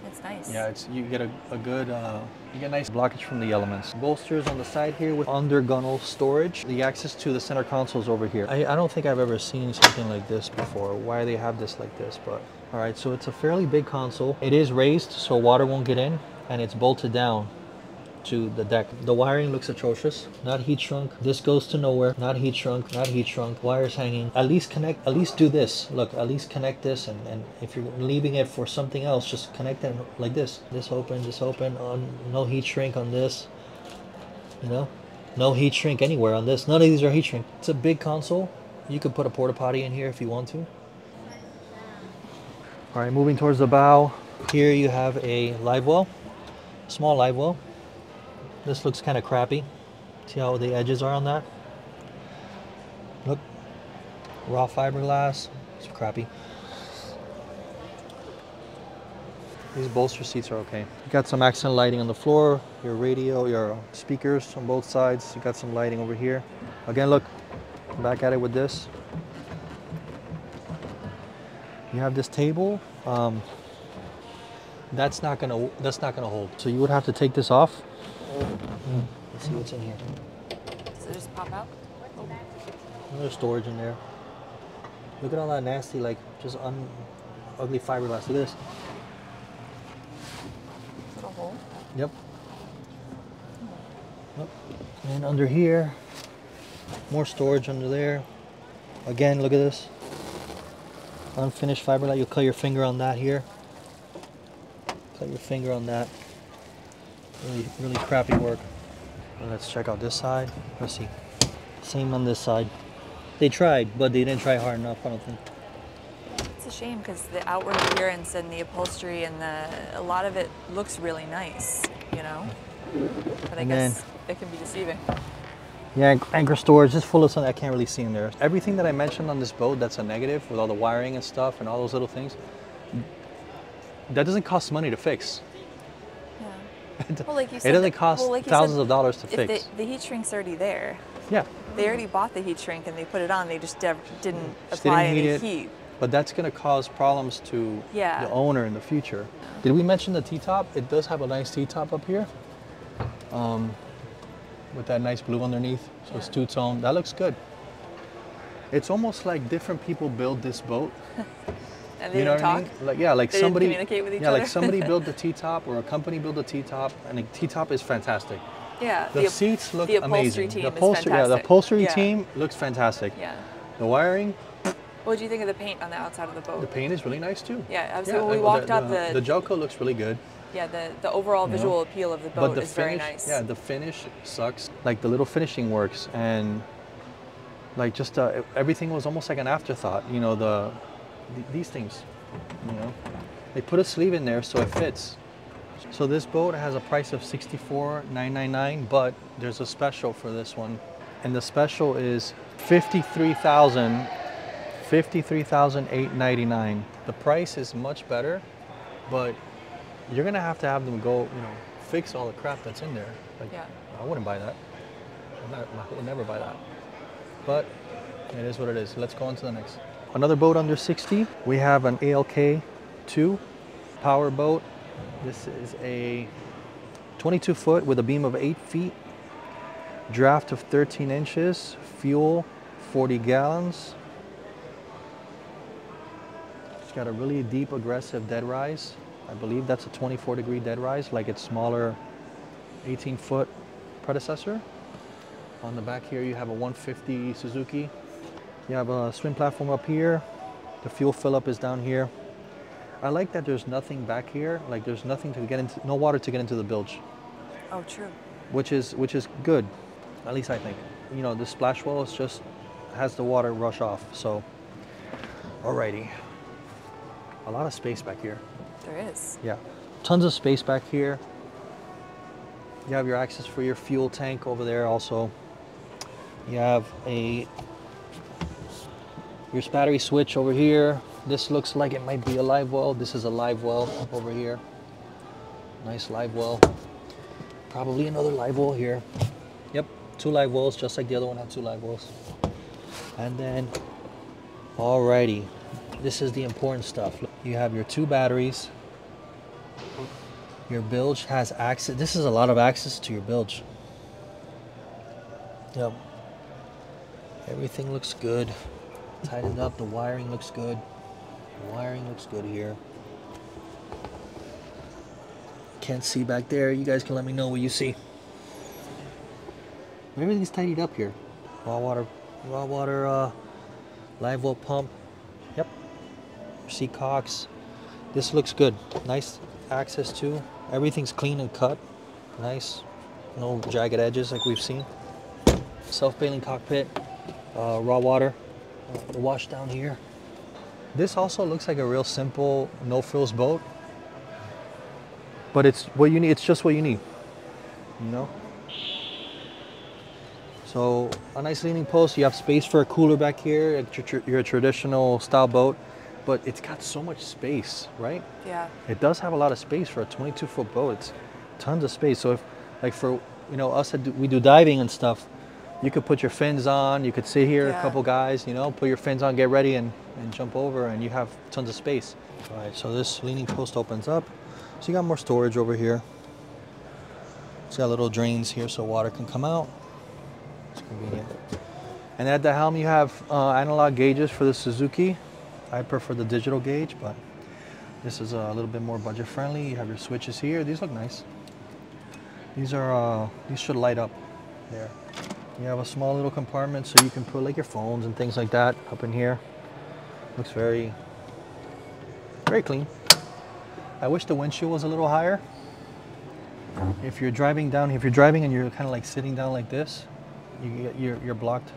It's nice. Yeah, you get a good you get nice blockage from the elements. Bolsters on the side here with under gunnel storage. The access to the center console is over here. I don't think I've ever seen something like this before. Why they have this like this, but all right. So it's a fairly big console. It is raised so water won't get in, and it's bolted down to the deck. The wiring looks atrocious. Not heat shrunk. This goes to nowhere. Not heat shrunk. Not heat shrunk. Wires hanging. At least do this. Look, at least connect this, and if you're leaving it for something else, just connect it like this. This open. No heat shrink on this. No heat shrink anywhere on this. None of these are heat shrink. It's a big console. You could put a porta potty in here if you want to. All right, moving towards the bow. Here you have a live well, small live well. This looks kind of crappy. See how the edges are on that? Look, raw fiberglass. It's crappy. These bolster seats are okay. You got some accent lighting on the floor, your radio, your speakers on both sides. You got some lighting over here. Again, look, back at it with this. You have this table. That's not gonna hold. So you would have to take this off. Let's see what's in here. Does it just pop out? There's storage in there. Look at all that nasty, like just ugly fiberglass. Look at this. Is it a hole? Yep. And under here, more storage under there. Again, look at this. Unfinished fiberglass. You'll cut your finger on that here. Cut your finger on that. Really crappy work. And let's check out this side. Let's see. Same on this side. They tried, but they didn't try hard enough, I don't think. a shame because the outward appearance and the upholstery and a lot of it looks really nice, you know? But I guess it can be deceiving. Yeah, anchor storage is full of something I can't really see in there. Everything that I mentioned on this boat that's a negative with all the wiring and stuff and all those little things, that doesn't cost money to fix. Yeah. Well, like you said, it doesn't cost thousands of dollars to fix. The heat shrink's already there. Yeah. They already bought the heat shrink and they put it on. They just didn't apply any heat. But that's going to cause problems to the owner in the future. Did we mention the T-top? It does have a nice T-top up here. With that nice blue underneath. So it's two-tone. That looks good. It's almost like different people build this boat. And they don't talk? Like, yeah, like they somebody didn't communicate with each other? like somebody built the T-top or a company built the T-top, and the T-top is fantastic. Yeah. The seats look the upholstery amazing. Team the upholstery, is fantastic. the upholstery team looks fantastic. Yeah. The wiring. What did you think of the paint on the outside of the boat? The paint is really nice too. Yeah, absolutely. When we walked up the Joko looks really good. Yeah, the overall visual appeal of the boat is very nice. Yeah, the finish sucks. Like the little finishing works, and like just everything was almost like an afterthought. You know, these things. You know, they put a sleeve in there so it fits. So this boat has a price of $64,999, but there's a special for this one, and the special is $53,899. The price is much better, but you're gonna have to have them go, you know, fix all the crap that's in there. Like, I wouldn't buy that. I would never buy that. But it is what it is. Let's go on to the next. Another boat under 60. We have an ALK2 power boat. This is a 22 foot with a beam of 8 feet, draft of 13 inches, fuel 40 gallons. It's got a really deep, aggressive dead rise. I believe that's a 24-degree dead rise, like its smaller 18-foot predecessor. On the back here, you have a 150 Suzuki. You have a swim platform up here. The fuel fill-up is down here. I like that there's nothing back here. Like there's nothing to get into, no water to get into the bilge. Oh, true. Which is good, at least I think. You know, the splash well is just has the water rush off. So, alrighty. A lot of space back here. There is. Yeah, tons of space back here. You have your access for your fuel tank over there also. You have your battery switch over here. This looks like it might be a live well. This is a live well over here. Nice live well. Probably another live well here. Yep, 2 live wells, just like the other one had 2 live wells. And then, alrighty, this is the important stuff. You have your 2 batteries. Your bilge has access. This is a lot of access to your bilge. Yep. Everything looks good. Tightened up. The wiring looks good. The wiring looks good here. Can't see back there. You guys can let me know what you see. Everything's tidied up here. Raw water live well pump. Yep. Seat cocks. This looks good. Nice access to. Everything's clean and cut. Nice. No jagged edges like we've seen. Self-bailing cockpit. Raw water. The wash down here. This also looks like a real simple no-frills boat. But it's what you need. It's just what you need. You know? So a nice leaning post. You have space for a cooler back here. You're a traditional style boat. But it's got so much space, right? Yeah. It does have a lot of space for a 22-foot boat. It's tons of space. So if, like for, you know, us that we do diving and stuff, you could put your fins on, you could sit here, a couple guys, you know, put your fins on, get ready and jump over, and you have tons of space. All right, so this leaning post opens up. So you got more storage over here. It's got little drains here so water can come out. It's convenient. And at the helm you have analog gauges for the Suzuki. I prefer the digital gauge, but this is a little bit more budget friendly. You have your switches here. These look nice. These are these should light up there. You have a small little compartment so you can put like your phones and things like that up in here. Looks very clean. I wish the windshield was a little higher. If you're driving and you're kind of like sitting down like this, you're blocked,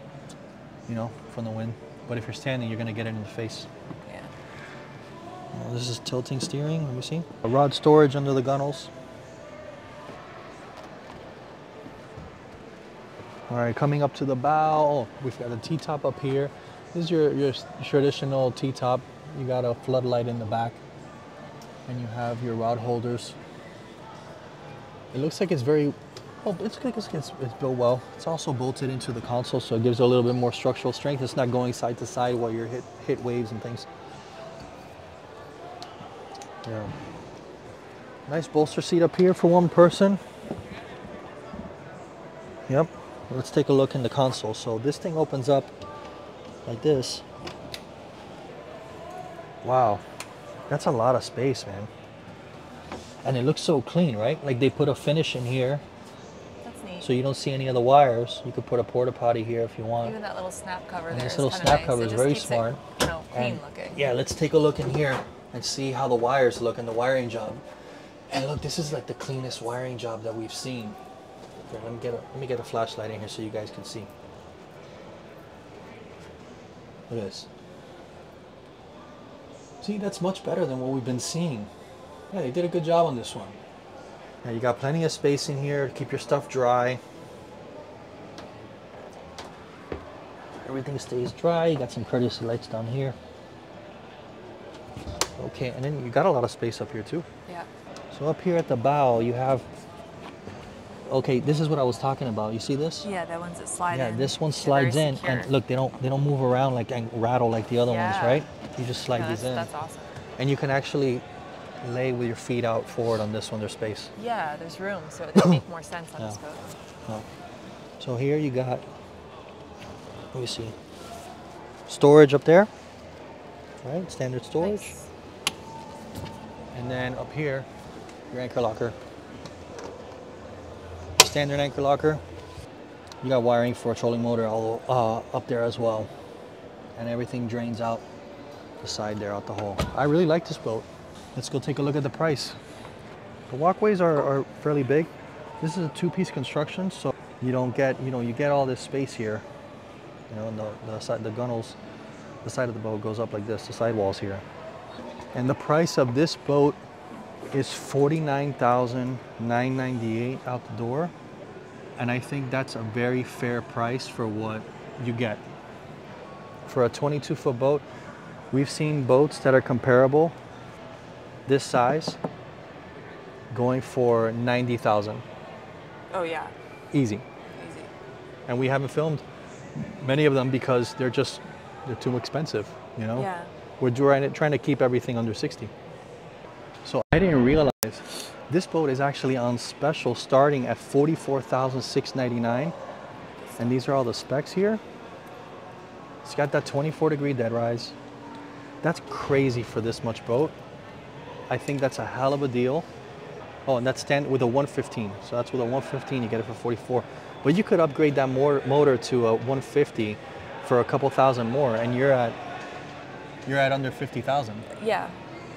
you know, from the wind. But if you're standing, you're gonna get it in the face. Yeah. This is tilting steering, let me see. A rod storage under the gunnels. All right, coming up to the bow, oh, we've got a T-top up here. This is your traditional T-top. You got a floodlight in the back, and you have your rod holders. It looks like it's very, oh, it's built well. It's also bolted into the console, so it gives it a little bit more structural strength. It's not going side to side while you're hit waves and things. Yeah. Nice bolster seat up here for one person. Yep. Let's take a look in the console. So this thing opens up like this. Wow, that's a lot of space, man. And it looks so clean, right? Like they put a finish in here. That's neat. So you don't see any of the wires. You could put a porta potty here if you want. Even that little snap cover and there this is little kinda snap nice. cover It is just very keeps smart. it, you know, clean looking. Yeah, let's take a look in here and see how the wires look in the wiring job. And look, this is like the cleanest wiring job that we've seen. Here, let me get a flashlight in here so you guys can see. Look at this. See, that's much better than what we've been seeing. Yeah, they did a good job on this one. Now you got plenty of space in here to keep your stuff dry. Everything stays dry. You got some courtesy lights down here. Okay, and then you got a lot of space up here too. Yeah. So up here at the bow, you have, okay, this is what I was talking about. You see this? Yeah, the ones that slide in. Yeah, this one They're slides very in, secure. and look, they don't move around like and rattle like the other ones, Yeah. right? You just slide these in. That's awesome. And you can actually lay with your feet out forward on this one. There's space. Yeah, there's room, so it would make more sense on this boat. No. So here you got, let me see, storage up there, right? Standard storage. Nice. And then up here, your anchor locker. Standard anchor locker. You got wiring for a trolling motor all up there as well. And everything drains out the side there, out the hole. I really like this boat. Let's go take a look at the price. The walkways are fairly big. This is a two-piece construction, so you don't get, you get all this space here. The gunnels, the side of the boat goes up like this, the sidewalls here. And the price of this boat is $49,998 out the door. And I think that's a very fair price for what you get. For a 22-foot boat, we've seen boats that are comparable, this size, going for $90,000. Oh yeah. Easy. Easy. And we haven't filmed many of them because they're too expensive, you know? Yeah. We're trying to keep everything under 60. So I didn't realize this boat is actually on special starting at $44,699. And these are all the specs here. It's got that 24-degree dead rise. That's crazy for this much boat. I think that's a hell of a deal. Oh, and that's with a 115. So that's with a 115, you get it for 44. But you could upgrade that motor to a 150 for a couple thousand more, and you're at under 50,000. Yeah.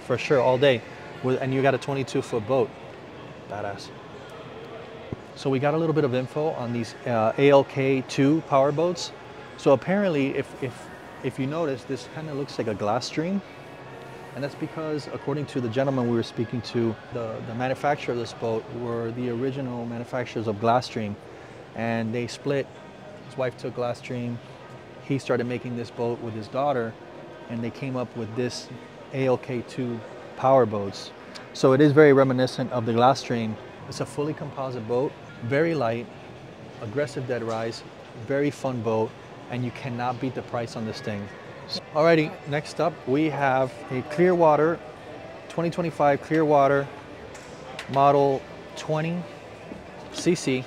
For sure, all day. And you got a 22-foot boat. Badass. So we got a little bit of info on these ALK2 power boats. So apparently, if you notice, this kind of looks like a glass stream. And that's because, according to the gentleman we were speaking to, the manufacturer of this boat were the original manufacturers of Glasstream. And they split. His wife took Glasstream. He started making this boat with his daughter. And they came up with this ALK2 power boats. So it is very reminiscent of the Glasstream. It's a fully composite boat, very light, aggressive dead rise, very fun boat, and you cannot beat the price on this thing. Alrighty, next up we have a Clearwater, 2025 Clearwater model 20cc.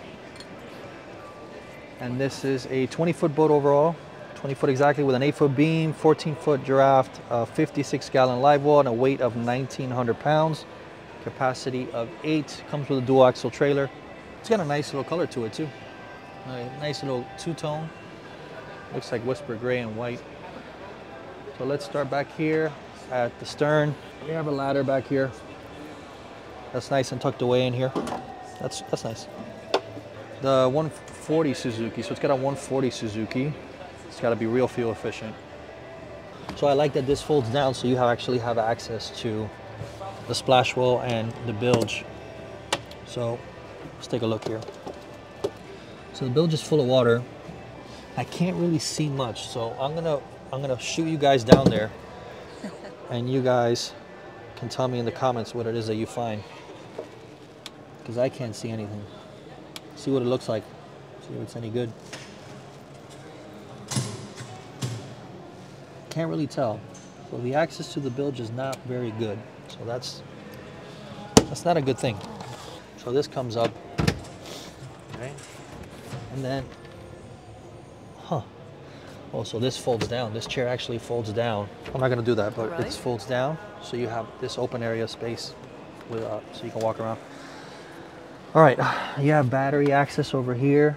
And this is a 20-foot boat overall, 20-foot exactly, with an 8-foot beam, 14-foot draft, a 56-gallon live well, and a weight of 1,900 pounds. Capacity of 8, comes with a dual axle trailer. It's got a nice little color to it too. A nice little two-tone. Looks like whisper gray and white. So let's start back here at the stern. We have a ladder back here. That's nice and tucked away in here. That's nice. The 140 Suzuki, so it's got a 140 Suzuki. It's got to be real fuel efficient. So I like that this folds down so you actually have access to the splash wheel and the bilge. So let's take a look here. So the bilge is full of water. I can't really see much, so I'm gonna shoot you guys down there, and you guys can tell me in the comments what it is that you find, because I can't see anything. See what it looks like. See if it's any good. Can't really tell. So the access to the bilge is not very good. So that's not a good thing. So this comes up, okay, and then, oh, so this folds down. This chair actually folds down. I'm not gonna do that, but Really? it folds down, so you have this open area space with, so you can walk around. All right, you have battery access over here.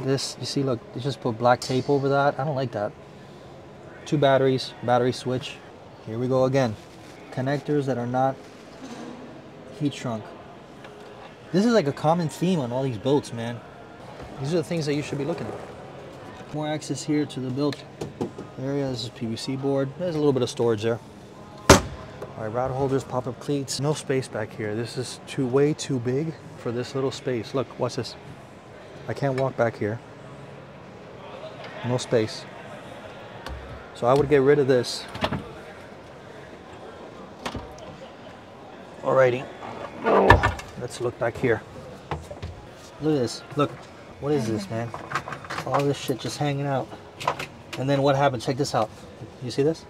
This, you see, look, you just put black tape over that. I don't like that. 2 batteries, battery switch. Here we go again. Connectors that are not heat shrunk. This is like a common theme on all these boats, man. These are the things that you should be looking at. More access here to the bilge area. This is PVC board. There's a little bit of storage there. All right, rod holders, pop-up cleats. No space back here. This is way too big for this little space. Look, watch this. I can't walk back here. No space. So I would get rid of this. Alrighty. Let's look back here. Look at this. Look. What is this, man? All this shit just hanging out. And then what happened? Check this out. You see this?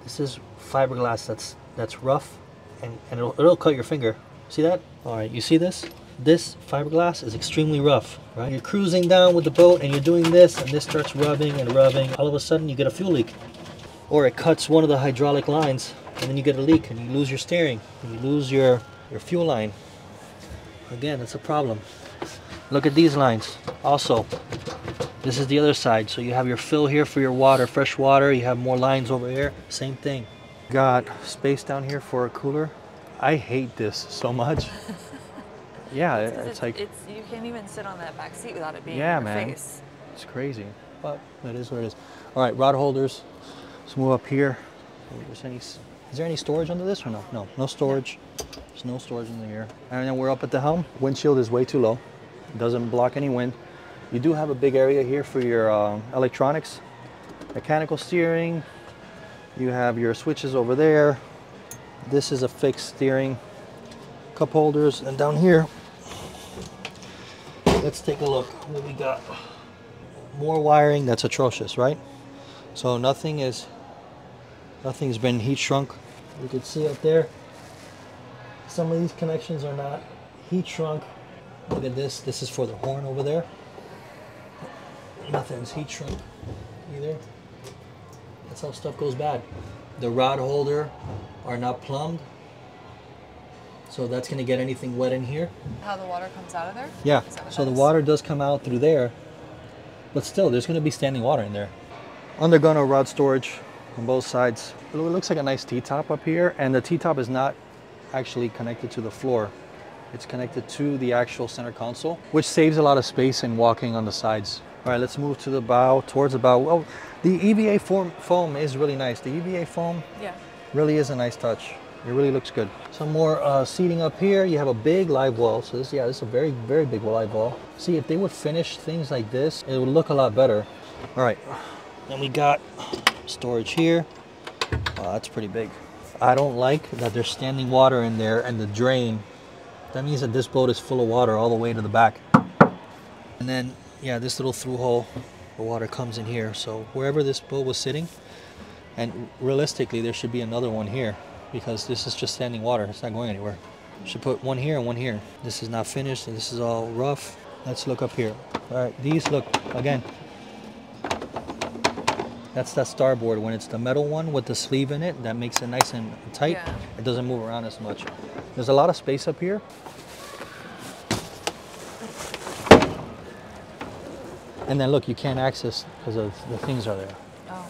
This is fiberglass that's rough, and it'll cut your finger. See that? All right, you see this? This fiberglass is extremely rough, right? You're cruising down with the boat and you're doing this, and this starts rubbing and rubbing. All of a sudden you get a fuel leak, or it cuts one of the hydraulic lines, and then you get a leak and you lose your steering, and you lose your fuel line. Again, it's a problem. Look at these lines. Also, this is the other side. So you have your fill here for your water, fresh water. You have more lines over here. Same thing. Got space down here for a cooler. I hate this so much. Yeah, it's like... you can't even sit on that back seat without it being in yeah, your man. face. It's crazy, but it is what it is. All right, rod holders. Let's move up here. Is there any storage under this or no? No, no storage. There's no storage under here. And then we're up at the helm. Windshield is way too low. It doesn't block any wind. You do have a big area here for your electronics, mechanical steering. You have your switches over there. This is a fixed steering. Cup holders, and down here, let's take a look what we got. More wiring that's atrocious, right? So nothing's been heat shrunk. You can see up there, some of these connections are not heat shrunk. Look at this. This is for the horn over there. Nothing's heat shrunk either. That's how stuff goes bad. The rod holder are not plumbed, so that's going to get anything wet in here. How the water comes out of there? Yeah, that so the is? water does come out through there, but still there's going to be standing water in there. Undergunner rod storage on both sides. It looks like a nice T-top up here, and the T-top is not actually connected to the floor. It's connected to the actual center console, which saves a lot of space in walking on the sides. All right, let's move to the bow, towards the bow. Oh, the EVA foam is really nice. The EVA foam really is a nice touch. It really looks good. Some more seating up here. You have a big live well. So this is a very, very big live well. See, if they would finish things like this, it would look a lot better. All right, then we got storage here. Oh, that's pretty big. I don't like that there's standing water in there and the drain. That means that this boat is full of water all the way to the back. And then, yeah, this little through hole, the water comes in here. So wherever this boat was sitting, and realistically there should be another one here, because this is just standing water. It's not going anywhere. Should put one here and one here. This is not finished and this is all rough. Let's look up here. All right, these look, again, that's that starboard. When it's the metal one with the sleeve in it, that makes it nice and tight. Yeah. It doesn't move around as much. There's a lot of space up here. And then look, you can't access because of the things are there. Oh.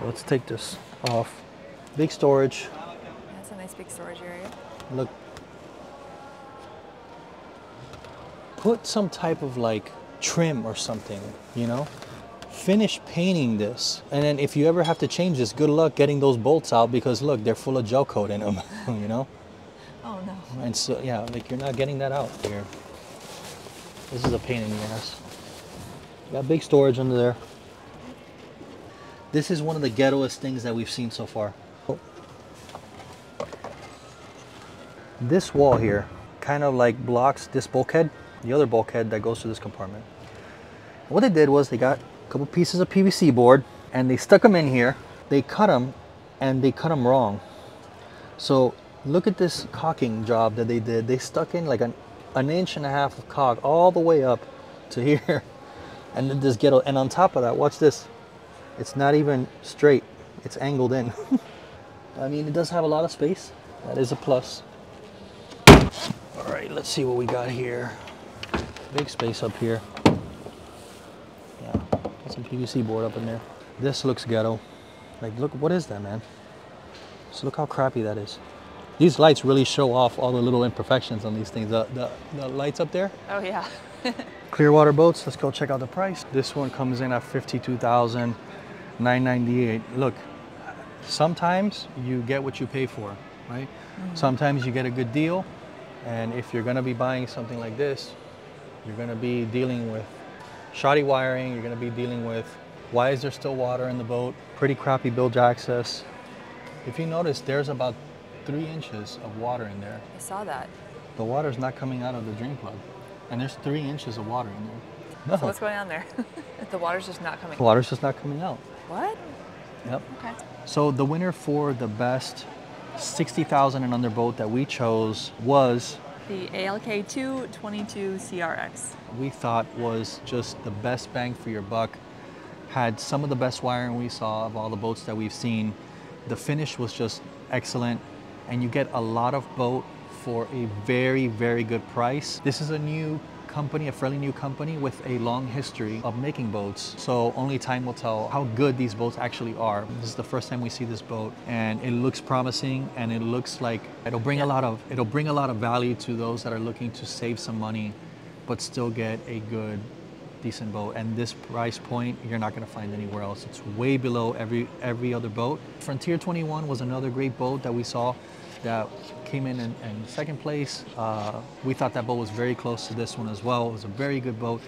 Let's take this off. Big storage. That's a nice big storage area. Look. Put some type of like trim or something, you know? finish painting this. And then if you ever have to change this, good luck getting those bolts out, because look, they're full of gel coat in them, you know? Oh no. And so, yeah, like you're not getting that out here. This is a pain in the ass. Got big storage under there. This is one of the ghettoest things that we've seen so far. This wall here kind of like blocks this bulkhead, the other bulkhead that goes to this compartment. And what they did was they got a couple pieces of PVC board and they stuck them in here. They cut them, and they cut them wrong. So look at this caulking job that they did. They stuck in like an 1.5 inch of caulk all the way up to here. And then this ghetto, and on top of that, watch this. It's not even straight, it's angled in. I mean, it does have a lot of space. That is a plus. All right, let's see what we got here. Big space up here. Yeah, got some PVC board up in there. This looks ghetto. Like, look, what is that, man? Just look how crappy that is. These lights really show off all the little imperfections on these things. The lights up there. Oh yeah. Clearwater boats, let's go check out the price. This one comes in at $52,998. Look, sometimes you get what you pay for, right? Sometimes you get a good deal, and if you're gonna be buying something like this, you're gonna be dealing with shoddy wiring, you're gonna be dealing with why is there still water in the boat, pretty crappy bilge access. If you notice, there's about 3 inches of water in there. I saw that. The water's not coming out of the drain plug. And there's 3 inches of water in there. No. So what's going on there? The water's just not coming. The water's just not coming out. What? Yep. Okay. So the winner for the best 60,000 and under boat that we chose was The ALK 222 CRX. we thought was just the best bang for your buck. Had some of the best wiring we saw of all the boats that we've seen. The finish was just excellent, and you get a lot of boat for a very, very good price. This is a new company, a fairly new company with a long history of making boats. So only time will tell how good these boats actually are. This is the first time we see this boat, and it looks promising, and it looks like it'll bring a lot of value to those that are looking to save some money, but still get a good, decent boat. And this price point, you're not gonna find anywhere else. It's way below every other boat. Frontier 21 was another great boat that we saw that came in second place. We thought that boat was very close to this one as well. It was a very good boat.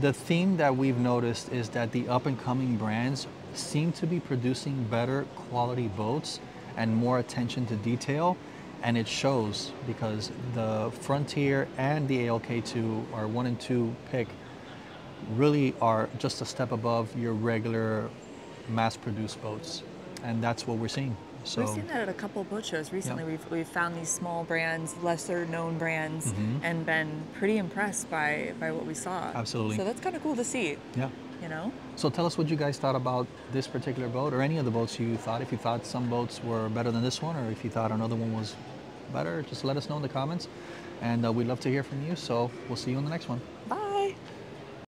The theme that we've noticed is that the up and coming brands seem to be producing better quality boats and more attention to detail. And it shows, because the Frontier and the ALK2, our 1 and 2 pick, really are just a step above your regular mass-produced boats. And that's what we're seeing. So, we've seen that at a couple of boat shows recently. Yeah. We've found these small brands, lesser known brands, and been pretty impressed by what we saw. Absolutely. So that's kind of cool to see. Yeah. You know? So tell us what you guys thought about this particular boat, or any of the boats you thought. If you thought some boats were better than this one, or if you thought another one was better, just let us know in the comments. And we'd love to hear from you. So we'll see you in the next one. Bye.